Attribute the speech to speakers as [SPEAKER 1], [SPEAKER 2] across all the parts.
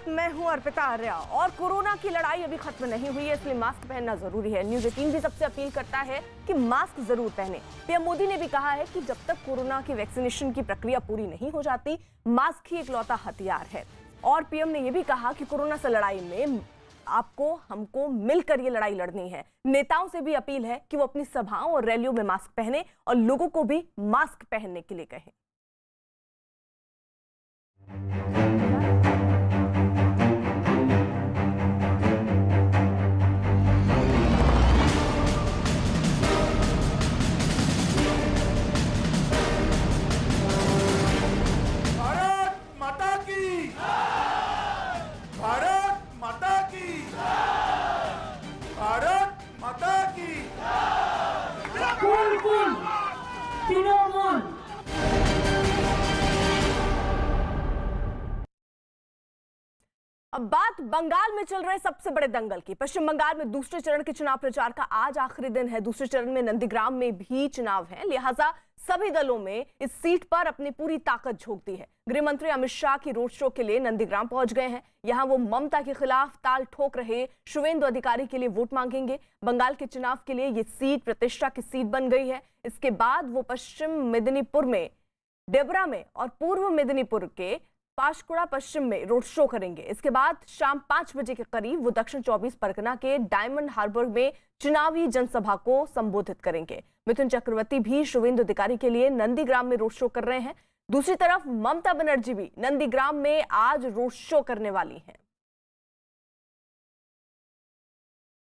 [SPEAKER 1] आप, मैं हूं अर्पिता आर्या और कोरोना की लड़ाई अभी खत्म नहीं हुई है, इसलिए मास्क पहनना जरूरी है। न्यूज़ 18 भी सबसे अपील करता है कि मास्क जरूर पहने। पीएम मोदी ने भी कहा है कि जब तक कोरोना की वैक्सीनेशन की प्रक्रिया पूरी नहीं हो जाती, मास्क ही इकलौता हथियार है। और पीएम ने यह भी कहा कि कोरोना से लड़ाई में आपको हमको मिलकर ये लड़ाई लड़नी है। नेताओं से भी अपील है कि वो अपनी सभाओं और रैलियों में मास्क पहने और लोगों को भी मास्क पहनने के लिए कहें। अब बात बंगाल में चल रहे सबसे बड़े दंगल की। पश्चिम बंगाल में दूसरे चरण के चुनाव प्रचार का आज आखिरी दिन है। दूसरे चरण में नंदीग्राम में भी चुनाव है, लिहाजा सभी दलों में इस सीट पर अपनी पूरी ताकत झोंक दी है। गृह मंत्री अमित शाह की रोड शो के लिए नंदीग्राम पहुंच गए हैं। यहां वो ममता के खिलाफ ताल ठोक रहे शुवेंदु अधिकारी के लिए वोट मांगेंगे। बंगाल के चुनाव के लिए ये सीट प्रतिष्ठा की सीट बन गई है। इसके बाद वो पश्चिम मेदिनीपुर में डेबरा में और पूर्व मेदिनीपुर के पाशकुड़ा पश्चिम में रोड शो करेंगे। इसके बाद शाम 5 बजे के करीब वो दक्षिण 24 परगना के डायमंड हार्बर में चुनावी जनसभा को संबोधित करेंगे। मिथुन चक्रवर्ती भी शुवेंदु अधिकारी के लिए नंदीग्राम में रोड शो कर रहे हैं। दूसरी तरफ ममता बनर्जी भी नंदीग्राम में आज रोड शो करने वाली हैं।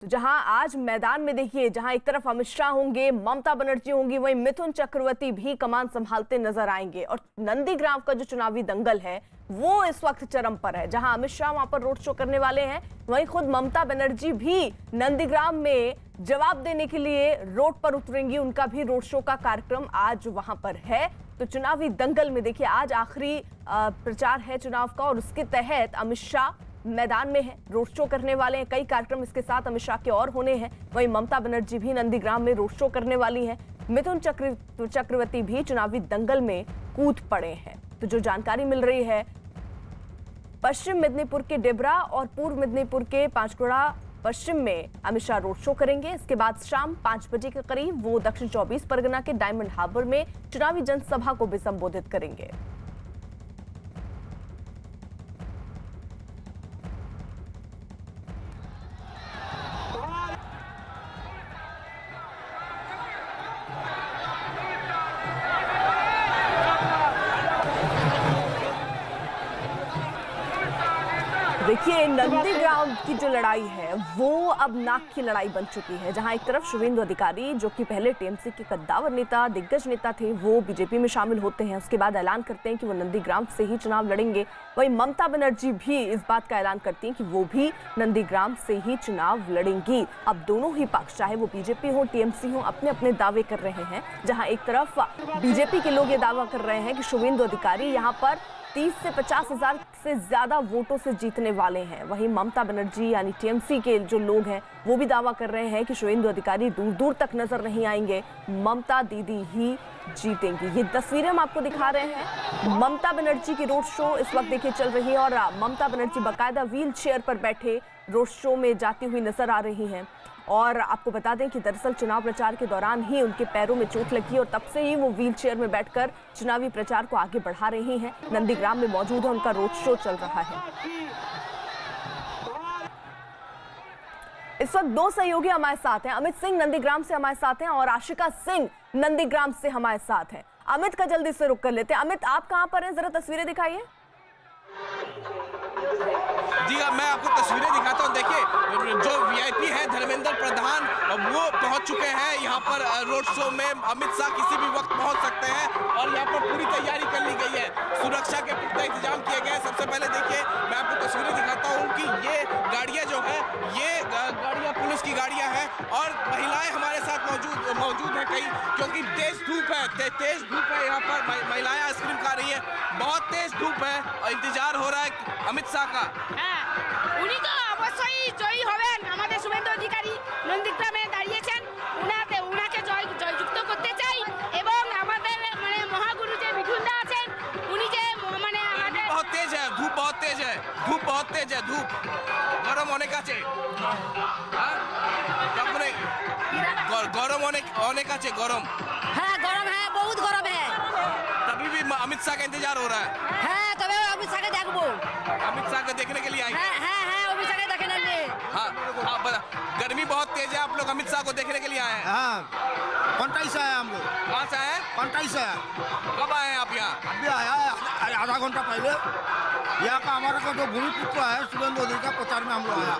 [SPEAKER 1] तो जहां आज मैदान में देखिए, जहां एक तरफ अमित शाह होंगे, ममता बनर्जी होंगी, वहीं मिथुन चक्रवर्ती भी कमान संभालते नजर आएंगे। और नंदीग्राम का जो चुनावी दंगल है वो इस वक्त चरम पर है। जहां अमित शाह वहां पर रोड शो करने वाले हैं, वहीं खुद ममता बनर्जी भी नंदीग्राम में जवाब देने के लिए रोड पर उतरेंगी। उनका भी रोड शो का कार्यक्रम आज वहां पर है। तो चुनावी दंगल में देखिए, आज आखिरी प्रचार है चुनाव का और उसके तहत अमित शाह मैदान में है, रोड शो करने वाले हैं। कई कार्यक्रम इसके साथ अमित शाह के और होने हैं। वहीं ममता बनर्जी भी नंदीग्राम में रोड शो करने वाली हैं। मिथुन चक्रवर्ती भी चुनावी दंगल में कूद पड़े हैं। तो जो जानकारी मिल रही है, पश्चिम मेदिनीपुर के डेबरा और पूर्व मेदिनीपुर के पांचकुड़ा पश्चिम में अमित शाह रोड शो करेंगे। इसके बाद शाम 5 बजे के करीब वो दक्षिण 24 परगना के डायमंड हार्बर में चुनावी जनसभा को भी संबोधित करेंगे। देखिए, नंदीग्राम की जो लड़ाई है वो अब नाक की लड़ाई बन चुकी है। जहां एक तरफ शुवेंदु अधिकारी, जो कि पहले टीएमसी के कद्दावर नेता, दिग्गज नेता थे, वो बीजेपी में शामिल होते हैं। उसके बाद ऐलान करते हैं कि वो नंदीग्राम से ही चुनाव लड़ेंगे। वहीं ममता बनर्जी भी इस बात का ऐलान करती हैं कि वो भी नंदीग्राम से ही चुनाव लड़ेंगी। अब दोनों ही पक्ष, चाहे वो बीजेपी हो, टीएमसी हो, अपने अपने दावे कर रहे हैं। जहां एक तरफ बीजेपी के लोग ये दावा कर रहे हैं कि शुवेंदु अधिकारी यहाँ पर 30 से 50 हजार से ज्यादा वोटों से जीतने वाले हैं। वहीं ममता बनर्जी यानी टीएमसी के जो लोग हैं वो भी दावा कर रहे हैं कि शुवेंदु अधिकारी दूर दूर तक नजर नहीं आएंगे, ममता दीदी ही जीतेंगी। ये तस्वीरें हम आपको दिखा रहे हैं। ममता बनर्जी की रोड शो इस वक्त देखिए चल रही है और ममता बनर्जी बाकायदा व्हील चेयर पर बैठे रोड शो में जाती हुई नजर आ रही हैं। और आपको बता दें कि दरअसल चुनाव प्रचार के दौरान ही उनके पैरों में चोट लगी और तब से ही वो व्हील चेयर में बैठकर चुनावी प्रचार को आगे बढ़ा रही हैं। नंदीग्राम में मौजूद है, उनका रोड शो चल रहा है। इस वक्त 2 सहयोगी हमारे साथ हैं। अमित सिंह नंदीग्राम से हमारे साथ हैं और आशिका सिंह नंदीग्राम से हमारे साथ हैं। अमित का जल्दी से रुक कर लेते हैं। अमित, आप कहां पर हैं, जरा तस्वीरें दिखाइए।
[SPEAKER 2] जी हाँ, मैं आपको तस्वीरें दिखाता हूँ। देखिए, जो वीआईपी है धर्मेंद्र प्रधान, वो पहुंच चुके हैं यहाँ पर रोड शो में। अमित शाह किसी भी वक्त पहुंच सकते हैं और यहाँ पर पूरी तैयारी कर ली गई है। सुरक्षा के पुख्ता इंतजाम किए गए हैं। सबसे पहले देखिए, मैं आपको तस्वीरें दिखाता हूँ कि ये गाड़ियाँ जो है, ये गाड़ियाँ पुलिस की गाड़ियाँ हैं और महिलाएं हमारे साथ मौजूद है कई, क्योंकि तेज धूप है, तेज धूप है। यहाँ पर महिलाएं आइसक्रीम खा रही है, बहुत तेज धूप है और इंतजार हो रहा है अमित शाह का।
[SPEAKER 3] উনি তো অবশ্যই জয়ী হবেন। আমাদের শুভেন্দু অধিকারী নন্দীগ্রামে দাঁড়িয়েছেন, উনাকে জয়যুক্ত করতে চাই এবং আমাদের মানে মহাগুরু যে মিঠুনদা আছেন, উনি যে মানে আমাদের
[SPEAKER 2] बहुत तेज है, धूप बहुत तेज है, धूप बहुत बहुत तेज है, धूप गरम होने का चाहिए, गरम होने का चाहिए, गरम
[SPEAKER 4] है, गरम है, बहुत गरम है।
[SPEAKER 2] तभी भी अमित शाह का इंतजार हो रहा है
[SPEAKER 4] तबे अमित शाह के देखबो,
[SPEAKER 2] अमित शाह को देखने के लिए आएंगे।
[SPEAKER 4] है अमित शाह के देखने के लिए।
[SPEAKER 2] हाँ बता, गर्मी बहुत तेज है, आप लोग अमित शाह को देखने के लिए आए हैं?
[SPEAKER 5] हाँ, कंटाई से आए हम लोग।
[SPEAKER 2] कहाँ से आए हैं?
[SPEAKER 5] कंटाई से आए।
[SPEAKER 2] कब आए हैं आप यहाँ?
[SPEAKER 5] अभी आया आधा घंटा पहले। यहाँ का हमारा का जो भूमिपुत्र है शुभेंदु अधिकारी का प्रचार में हम लोग आया।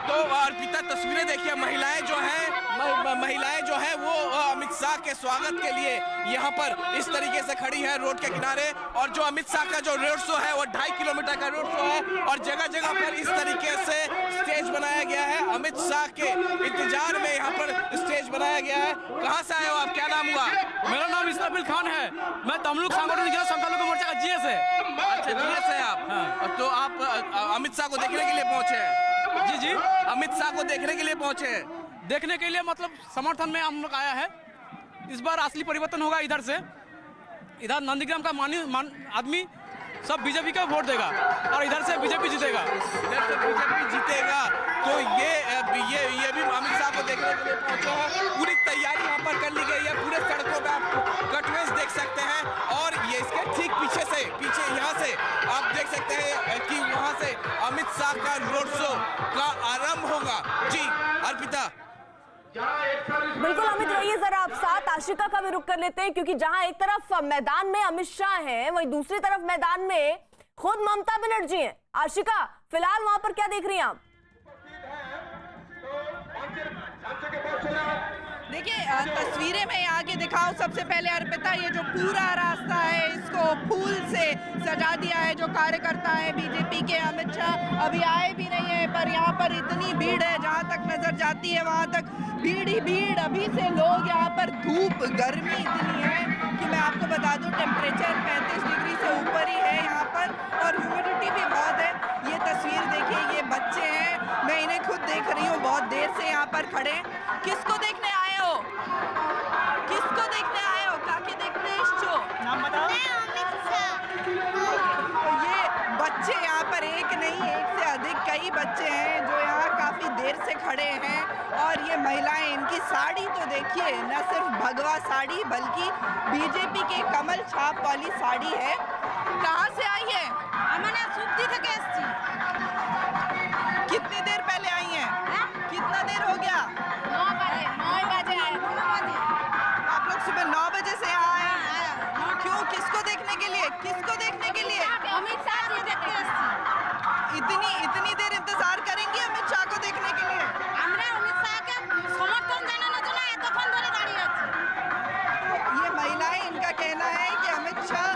[SPEAKER 2] तो अर्पिता, तस्वीरें देखिए, महिलाएं जो हैं वो अमित शाह के स्वागत के लिए यहाँ पर इस तरीके से खड़ी है रोड के किनारे। और जो अमित शाह का जो रोड शो है वो 2.5 किलोमीटर का रोड शो है और जगह जगह पर इस तरीके से स्टेज बनाया गया है। अमित शाह के इंतजार में यहाँ पर स्टेज बनाया गया है। कहाँ से आए हो आप, क्या नाम हुआ?
[SPEAKER 6] मेरा नाम इस्माइल खान है, मैं तमलुक संगठन जिला संख्यालघु मोर्चा का जीएस है।
[SPEAKER 2] अच्छा, जीएस है आप?
[SPEAKER 6] हाँ।
[SPEAKER 2] तो आप अमित शाह को देखने के लिए पहुंचे हैं?
[SPEAKER 6] जी जी,
[SPEAKER 2] अमित शाह को देखने के लिए पहुंचे हैं?
[SPEAKER 6] देखने के लिए मतलब समर्थन में हम लोग आया है। इस बार असली परिवर्तन होगा इधर से। इधर नंदीग्राम का आदमी सब बीजेपी का वोट देगा और इधर से बीजेपी जीतेगा।
[SPEAKER 2] इधर से बीजेपी जीतेगा। तो ये भी अमित शाह को देखने के लिए पहुंचे हैं। पूरी तैयारी यहाँ पर कर ली गई है, पूरे सड़कों पे आप कटवेज देख सकते हैं। और ये इसके ठीक पीछे यहाँ से आप देख सकते हैं कि वहाँ से अमित शाह का रोड शो का आरंभ होगा। जी अर्पिता।
[SPEAKER 1] बिल्कुल अमित, रहिए जरा आप साथ। आशिका का भी रुख कर लेते हैं, क्योंकि जहां एक तरफ मैदान में अमित शाह हैं, वहीं दूसरी तरफ मैदान में खुद ममता बनर्जी हैं। आशिका, फिलहाल वहां पर क्या देख रही हैं आप?
[SPEAKER 7] देखिए, तस्वीरें मैं आगे दिखाऊं सबसे पहले अर्पिता, ये जो पूरा रास्ता है इसको फूल से सजा दिया है। जो कार्यकर्ता है बीजेपी के, अमित शाह अभी आए भी नहीं है, पर यहाँ पर इतनी भीड़ है, जहाँ तक नजर जाती है वहाँ तक भीड़ ही भीड़। अभी से लोग यहाँ पर, धूप गर्मी इतनी है कि मैं आपको बता दूं टेम्परेचर 35 डिग्री से ऊपर ही है यहाँ पर और ह्यूमिडिटी भी बहुत है। ये तस्वीर देखिए, ये बच्चे हैं, मैं इन्हें खुद देख रही हूँ बहुत देर से यहाँ पर खड़े। किसको देखने आए हो? किसको देखने आए हो? काके देखने इच्छो? नाम बताओ। तो ये बच्चे यहाँ पर एक नहीं, एक से अधिक कई बच्चे हैं जो यहाँ काफी देर से खड़े हैं। और ये महिलाएं, इनकी साड़ी तो देखिए, न सिर्फ भगवा साड़ी बल्कि बीजेपी के कमल छाप वाली साड़ी है। कहाँ से आई है? हमारा सुब्दी थे कैसी। कितनी देर पहले आई हैं? कितना देर हो गया? 9 बजे आए। आप लोग सुबह 9 बजे से यहाँ आए? क्यों? किसको देखने के लिए? किसको देखने के लिए? अमित शाह को देखते हैं। इतनी देर इंतजार करेंगे अमित शाह को देखने के लिए? আমরা अमित शाह के समर्थन জানানোর জন্য এতক্ষণ ধরে দাঁড়িয়ে আছি। ये महिलाएं, इनका कहना है कि अमित शाह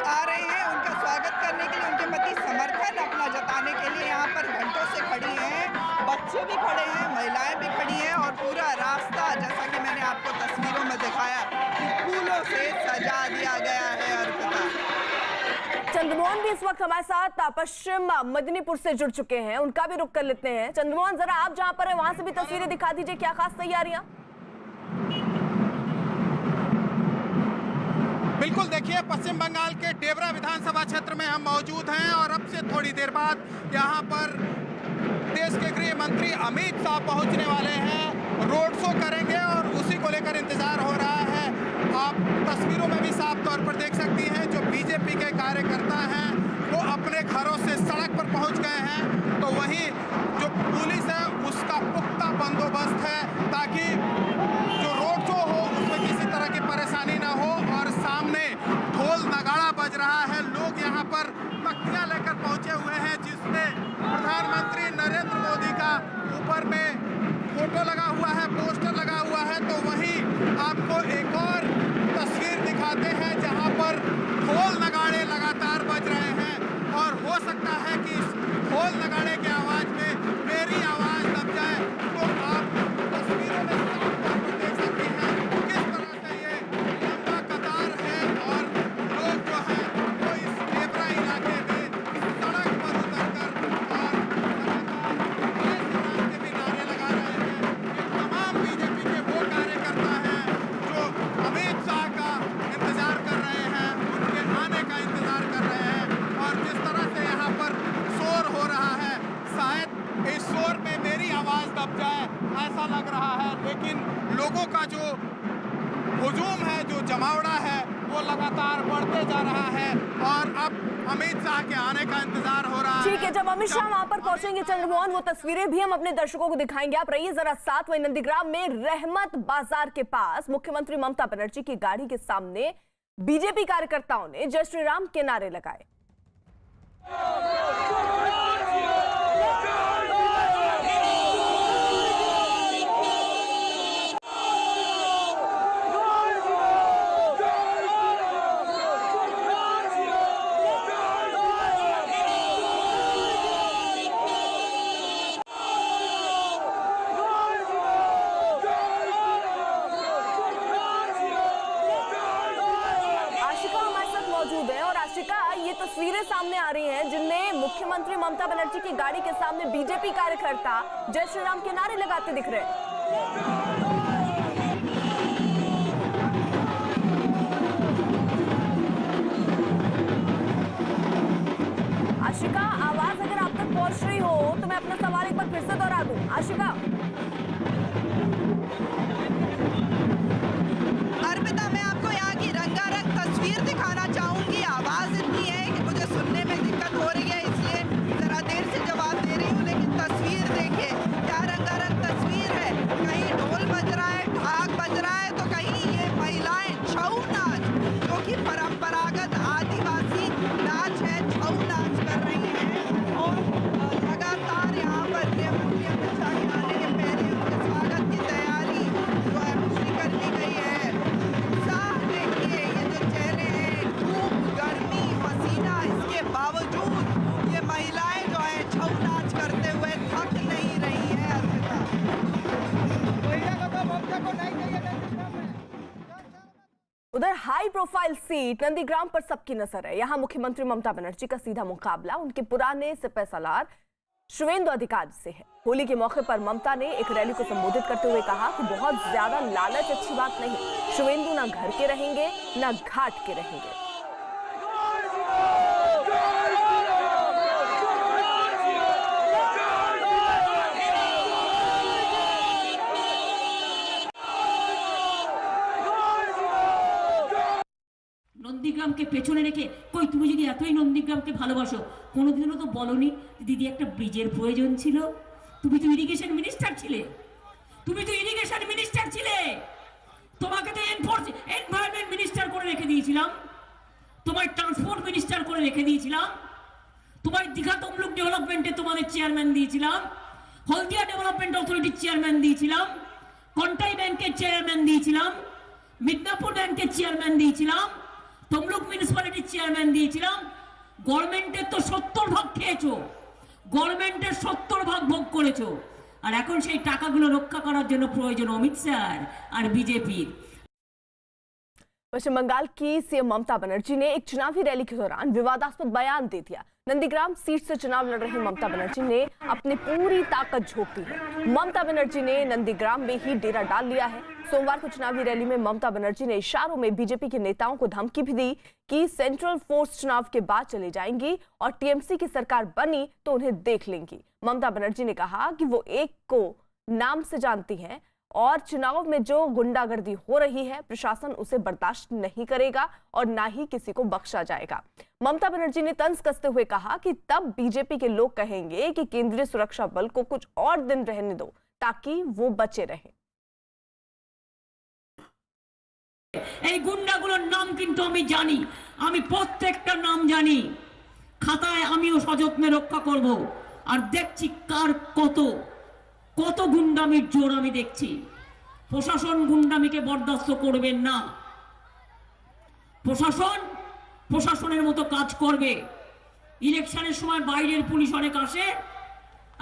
[SPEAKER 7] आ रहे हैं, उनका स्वागत करने के लिए, उनके प्रति समर्थन अपना जताने के लिए यहाँ पर घंटों से खड़ी हैं। बच्चे भी खड़े हैं, महिलाएं भी खड़ी हैं और पूरा रास्ता, जैसा कि मैंने आपको तस्वीरों में दिखाया, कि फूलों से सजा दिया गया है। अर्पिता,
[SPEAKER 1] चंद्रमोहन भी इस वक्त हमारे साथ पश्चिम मदनीपुर से जुड़ चुके हैं, उनका भी रुख कर लेते हैं। चंद्रमोहन, जरा आप जहां पर है वहां से भी तस्वीरें दिखा दीजिए, क्या खास तैयारियां?
[SPEAKER 8] बिल्कुल, देखिए पश्चिम बंगाल के डेबरा विधानसभा क्षेत्र में हम मौजूद हैं और अब से थोड़ी देर बाद यहाँ पर देश के गृह मंत्री अमित शाह पहुँचने वाले हैं, रोड शो करेंगे और उसी को लेकर इंतजार हो रहा है। आप तस्वीरों में भी साफ तौर पर देख सकती हैं, जो बीजेपी के कार्यकर्ता हैं वो अपने घरों से सड़क पर पहुँच गए हैं। तो वहीं जो पुलिस है उसका पुख्ता बंदोबस्त है ताकि जो रोड शो हो उसमें किसी तरह की परेशानी ना हो। और सामने ढोल नगाड़ा बज रहा है, लोग यहाँ पर तख्तियाँ लेकर पहुँचे हुए हैं जिसमें प्रधानमंत्री नरेंद्र मोदी का ऊपर में फोटो लगा हुआ है, पोस्टर लगा हुआ है। तो वहीं आपको एक और तस्वीर दिखाते हैं जहाँ पर ढोल नगाड़े लगातार बज रहे हैं और हो सकता है कि इस ढोल नगाड़े के आवाज़ में मेरी आवाज़ दब जाए। तो आप तस्वीरों में देख सकती हैं किस तरह से ये लंबा कतार है और लोग जो हैं वो इस डेबरा इलाके में सड़क पर उतरकर और के भी नारे लगा रहे हैं। तमाम बीजेपी के वो कार्यकर्ता हैं जो दब जाए ऐसा लग रहा है, लेकिन लोगों का जो हुजूम है, जो जमावड़ा है, वो लगातार बढ़ते जा रहा है और अब अमित शाह के आने का इंतजार हो रहा है।
[SPEAKER 1] ठीक है, जब अमित शाह वहां पर पहुंचेंगे चंद्रमोहन, वो तस्वीरें भी हम अपने दर्शकों को दिखाएंगे। आप रहिए जरा साथ। वहीं नंदीग्राम में रहमत बाजार के पास मुख्यमंत्री ममता बनर्जी की गाड़ी के सामने बीजेपी कार्यकर्ताओं ने जय श्री राम के नारे लगाए। ये तस्वीरें सामने आ रही हैं जिनमें मुख्यमंत्री ममता बनर्जी की गाड़ी के सामने बीजेपी कार्यकर्ता जय श्री राम के नारे लगाते दिख रहे हैं। आशिका, आवाज अगर आप तक पहुंच रही हो तो मैं अपना सवाल एक बार फिर से दोहरा दूं। आशिका,
[SPEAKER 7] अर्पिता, मैं आपको यहाँ की रंगारंग तस्वीर दिखाना चाहूंगी। आवाज इतनी है कि मुझे सुनने में दिक्कत हो रही है, इसलिए जरा देर से जवाब दे रही हूँ, लेकिन तस्वीर देखिए, क्या रंगारंग तस्वीर है। कहीं ढोल बज रहा है, ढाक बज रहा है, तो कहीं ये महिलाएं छऊ नाच, जो कि परंपरागत आदिवासी नाच है, छऊ नाच कर रही हैं और लगातार यहाँ पर अमित शाह के आने के पहले उनके स्वागत की तैयारी जो है पूरी कर ली गई है। उत्साह देखिए, ये जो चेहरे हैं, धूप, गर्मी, पसीना, इसके बावजूद ये महिलाएं जो है छऊ नाच करते हुए थक नहीं रही है। अर्पिता,
[SPEAKER 1] उधर हाई प्रोफाइल सीट नंदीग्राम पर सबकी नजर है। यहां मुख्यमंत्री ममता बनर्जी का सीधा मुकाबला उनके पुराने सिपहसालार शुवेंदु अधिकारी से है। होली के मौके पर ममता ने एक रैली को संबोधित करते हुए कहा कि बहुत ज्यादा लालच अच्छी बात नहीं। शुवेंदु ना घर के रहेंगे ना घाट के रहेंगे।
[SPEAKER 9] নন্দীগ্রামকে পেছনে রেখে কই তুমি যদি এতই নন্দীগ্রামকে ভালোবাসো কোনোদিনও তো বলনি দিদি একটা ব্রিজের প্রয়োজন ছিল। তুমি তো ইরিগেশন মিনিস্টার ছিলে, তোমাকে তো এনভায়রনমেন্ট মিনিস্টার করে রেখে দিয়েছিলাম, তোমার ট্রান্সপোর্ট মিনিস্টার করে রেখে দিয়েছিলাম, তোমার দীঘা তমলুক ডেভেলপমেন্টে তোমাদের চেয়ারম্যান দিয়েছিলাম, হলদিয়া ডেভেলপমেন্ট অথরিটির চেয়ারম্যান দিয়েছিলাম, কন্টাই ব্যাংকের চেয়ারম্যান দিয়েছিলাম, মিদনাপুর ব্যাংকের চেয়ারম্যান দিয়েছিলাম, তমলুক মিউনিসিপ্যালিটির চেয়ারম্যান দিয়েছিলাম। গভর্নমেন্টের তো 70 ভাগ খেয়েছো, গভর্নমেন্টের 70 ভাগ ভোগ করেছো, আর এখন সেই টাকাগুলো রক্ষা করার জন্য প্রয়োজন অমিত স্যার আর বিজেপির।
[SPEAKER 1] पश्चिम बंगाल की सीएम ममता बनर्जी ने एक चुनावी रैली के दौरान विवादास्पद बयान दे दिया। नंदीग्राम सीट से चुनाव लड़ रही ममता बनर्जी ने अपनी पूरी ताकत झोंक दी है। ममता बनर्जी ने नंदीग्राम में ही डेरा डाल लिया है। सोमवार को चुनावी रैली में ममता बनर्जी ने इशारों में बीजेपी के नेताओं को धमकी भी दी कि सेंट्रल फोर्स चुनाव के बाद चली जाएंगी और टीएमसी की सरकार बनी तो उन्हें देख लेंगी। ममता बनर्जी ने कहा कि वो एक को नाम से जानती हैं और चुनाव में जो गुंडागर्दी हो रही है प्रशासन उसे बर्दाश्त नहीं करेगा और ना ही किसी को बख्शा जाएगा। ममता बनर्जी ने तंज कसते हुए कहा कि तब बीजेपी के लोग कहेंगे कि केंद्रीय सुरक्षा बल को कुछ और दिन रहने दो ताकि वो बचे रहें।
[SPEAKER 9] এই গুন্ডাগুলোর নাম কিন্তু আমি জানি, আমি প্রত্যেকটা নাম জানি, খাতায় আমিও সযত্নে রক্ষা করব। আর দেখছি কার কত কত গুন্ডামির জোর আমি দেখছি। প্রশাসন গুন্ডামিকে বরদাস্ত করবেন না। প্রশাসন প্রশাসনের মতো কাজ করবে। ইলেকশনের সময় বাইরের পুলিশ অনেক আসে,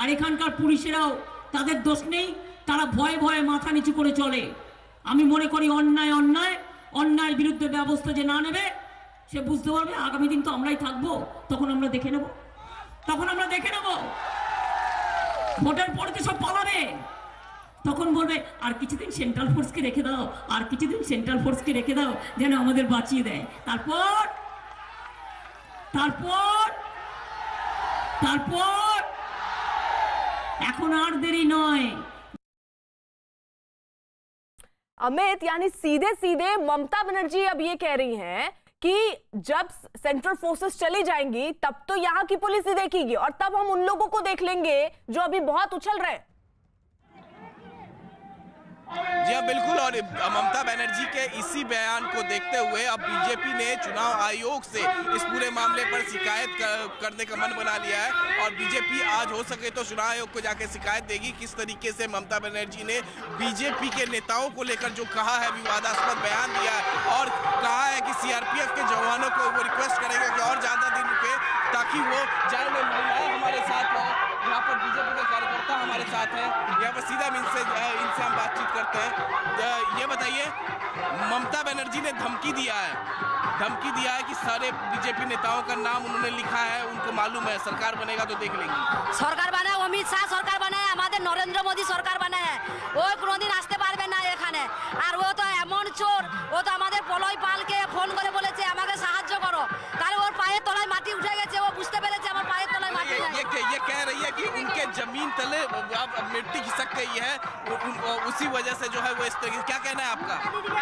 [SPEAKER 9] আর এখানকার পুলিশেরাও তাদের দোষ নেই, তারা ভয়ে ভয়ে মাথা নিচু করে চলে। আমি মনে করি অন্যায়ের বিরুদ্ধে ব্যবস্থা যে না নেবে সে বুঝতে পারবে আগামী দিন তো আমরাই থাকবো, তখন আমরা দেখে নেব, ভোটের পরে তো সব পালাবে, তখন বলবে আর কিছুদিন সেন্ট্রাল ফোর্সকে রেখে দাও, আর কিছুদিন সেন্ট্রাল ফোর্সকে রেখে দাও যেন আমাদের বাঁচিয়ে দেয়। তারপর তারপর তারপর এখন আর দেরি নয়,
[SPEAKER 1] अमित, यानी सीधे सीधे ममता बनर्जी अब ये कह रही हैं कि जब सेंट्रल फोर्सेस चली जाएंगी तब तो यहाँ की पुलिस ही देखेगी और तब हम उन लोगों को देख लेंगे जो अभी बहुत उछल रहे हैं।
[SPEAKER 2] जी हाँ, बिल्कुल। और ममता बनर्जी के इसी बयान को देखते हुए अब बीजेपी ने चुनाव आयोग से इस पूरे मामले पर शिकायत करने का मन बना लिया है और बीजेपी आज हो सके तो चुनाव आयोग को जाके शिकायत देगी किस तरीके से ममता बनर्जी ने बीजेपी के नेताओं को लेकर जो कहा है, विवादास्पद बयान दिया है और कहा है कि सीआरपीएफ के जवानों को वो रिक्वेस्ट करेंगे कि और ज्यादा दिन रुके ताकि वो जाए। महिलाएं हमारे साथ है, यहाँ पर बीजेपी के कार्यकर्ता हमारे साथ हैं, यहाँ पर सीधा इनसे हम बातचीत करते हैं। ये बताइए, ममता बनर्जी ने धमकी दिया है कि सारे बीजेपी नेताओं का नाम उन्होंने लिखा है, उनको मालूम है सरकार बनेगा तो देख लेंगे।
[SPEAKER 4] সরকার বানায় অমিত শাহ সরকার বানায় আমাদের নরেন্দ্র মোদী সরকার বানায় ও কোনোদিন আসতে পারবে না এখানে। আর ও তো এমন চোর, ও তো আমাদের পলয় পালকে ফোন করে বলেছে আমাকে সাহায্য করো, তাহলে ওর পায়ের তলায় মাটি উঠে গেছে, ও বুঝতে পেরেছে আমার পায়ের তলায় মাটি নেই।
[SPEAKER 2] ये कह रही है कि उनके जमीन तले अब मिट्टी खिसक गई है, उसी वजह से जो है वो इस तरह। क्या कहना है आपका?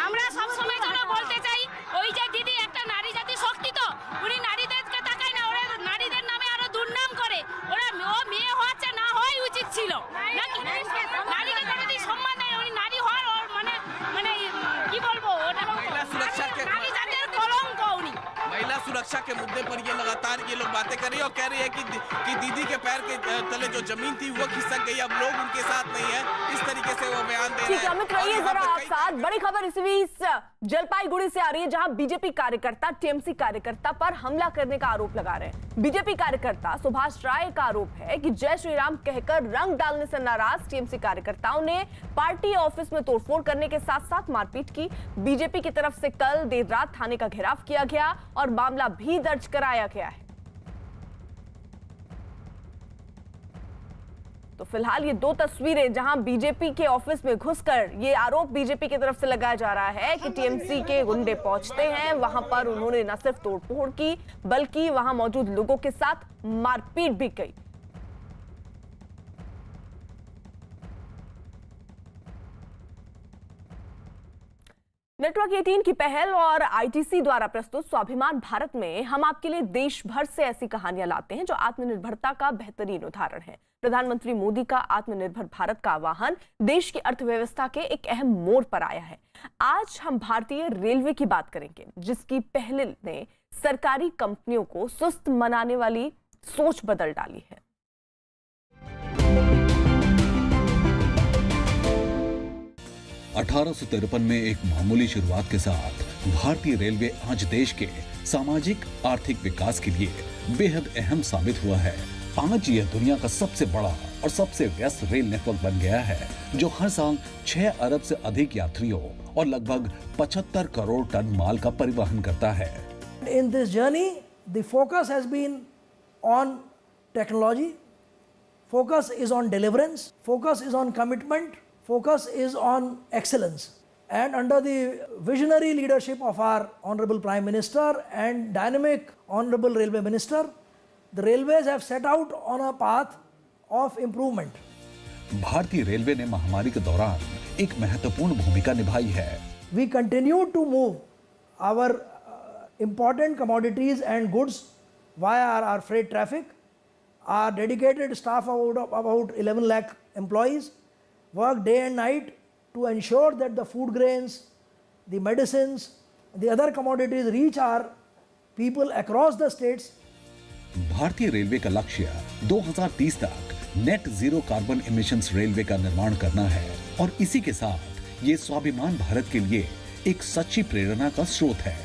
[SPEAKER 3] আমরা সব সময় যেন বলতে চাই ওই যে দিদি একটা নারী জাতি শক্তি, তো উনি নারীদেরকে তাকায় না, ওরা নারীদের নামে আরো দুর্নাম করে। ওরা ও মেয়ে হচ্ছে না হওয়াই উচিত ছিল নাকি? নারীকে যদি সম্মান দেয়, উনি নারী হওয়ার মানে মানে কি বলবো, ওটা
[SPEAKER 2] महिला सुरक्षा के
[SPEAKER 3] নারী জাতির কলঙ্ক উনি।
[SPEAKER 2] महिला सुरक्षा के मुद्दे पर ये लगातार ये लोग बातें कर रही है और कह रही है कि दीदी के पैर के तले जो जमीन थी वो खिसक गई, अब लोग उनके साथ नहीं है, इस तरीके से वो बयान दे रहे हैं।
[SPEAKER 1] ठीक है अमित, रहिए जरा आप साथ। बड़ी खबर इस बीच जलपाईगुड़ी से आ रही है जहां बीजेपी कार्यकर्ता टीएमसी कार्यकर्ता पर हमला करने का आरोप लगा रहे हैं। बीजेपी कार्यकर्ता सुभाष राय का आरोप है कि जय श्री राम कहकर रंग डालने से नाराज टीएमसी कार्यकर्ताओं ने पार्टी ऑफिस में तोड़फोड़ करने के साथ साथ मारपीट की। बीजेपी की तरफ से कल देर रात थाने का घेराव किया गया और मामला भी दर्ज कराया गया है। तो फिलहाल ये दो तस्वीरें जहां बीजेपी के ऑफिस में घुसकर ये आरोप बीजेपी की तरफ से लगाया जा रहा है कि टीएमसी के गुंडे पहुंचते हैं, वहां पर उन्होंने न सिर्फ तोड़फोड़ की बल्कि वहां मौजूद लोगों के साथ मारपीट भी की। नेटवर्क 18 की पहल और आईटीसी द्वारा प्रस्तुत स्वाभिमान भारत में हम आपके लिए देश भर से ऐसी कहानियां लाते हैं जो आत्मनिर्भरता का बेहतरीन उदाहरण है। प्रधानमंत्री मोदी का आत्मनिर्भर भारत का आह्वान देश की अर्थव्यवस्था के एक अहम मोड़ पर आया है। आज हम भारतीय रेलवे की बात करेंगे, जिसकी पहल ने सरकारी कंपनियों को सुस्त बनाने वाली सोच बदल डाली है।
[SPEAKER 10] 1853 में एक मामूली शुरुआत के साथ भारतीय रेलवे आज देश के सामाजिक आर्थिक विकास के लिए बेहद अहम साबित हुआ है। आज यह दुनिया का सबसे बड़ा और सबसे व्यस्त रेल नेटवर्क बन गया है, जो हर साल 6 अरब से अधिक यात्रियों और लगभग 75 करोड़ टन माल का परिवहन करता है।
[SPEAKER 11] In this journey, the focus has been on technology, focus is on deliverance, focus is on commitment, focus is on excellence. And under the visionary leadership of our Honorable Prime Minister and dynamic Honorable Railway Minister, the railways have set out on a path of improvement.
[SPEAKER 10] भारतीय railway ने महामारी के दौरान एक महत्वपूर्ण भूमिका निभाई है।
[SPEAKER 11] We continue to move our important commodities and goods via our freight traffic. Our dedicated staff of about 11 lakh employees work day and night to ensure that the food grains, the medicines, the other commodities reach our people across the states.
[SPEAKER 10] भारतीय railway का लक्ष्य 2030 तक net zero carbon emissions railway का निर्माण करना है और इसी के साथ ये स्वाभिमान भारत के लिए एक सच्ची प्रेरणा का स्रोत है।